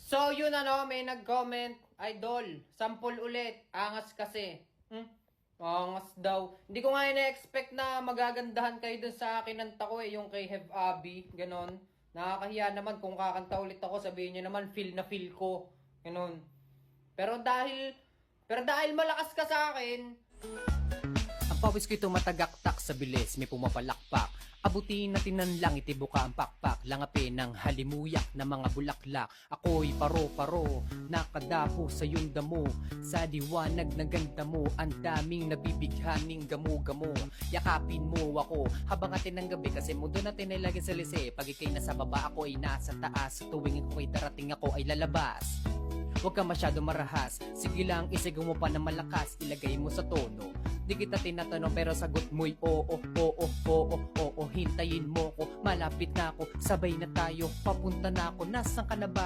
So yun may nag-comment, idol, sample ulit, angas kasi. Angas daw. Hindi ko nga ina-expect na magagandahan kayo dun sa kinanta ko yung kay Have Abby, ganon. Nakakahiya naman kung kakanta ulit ako, sabihin nyo naman, feel na feel ko, ganon. Pero dahil malakas ka sa akin, Ang pawis ko'y tumatagaktak sa bilis, may pumapalakpak. Abutin natin ng langit, ibuka ang pakpak. Langapin ng halimuyak na mga bulaklak. Ako'y paro-paro, nakadapo sa iyong damo. Sa liwanag ng ganda mo, ang daming nabibighaning gamo-gamo. Yakapin mo ako, habang atin ng gabi. Kasi mundo natin ay lagi sa lise. Pag ikay nasa baba, ako ay nasa taas. Tuwing ako'y darating, ako ay lalabas. Huwag ka masyado marahas, sige lang isigaw mo pa na malakas. Ilagay mo sa tono, di kita tinatanong pero sagot mo'y oo, oo, oo, oo. Hintayin mo ko, malapit na ako, sabay na tayo, papunta na ako. Nasaan ka na ba?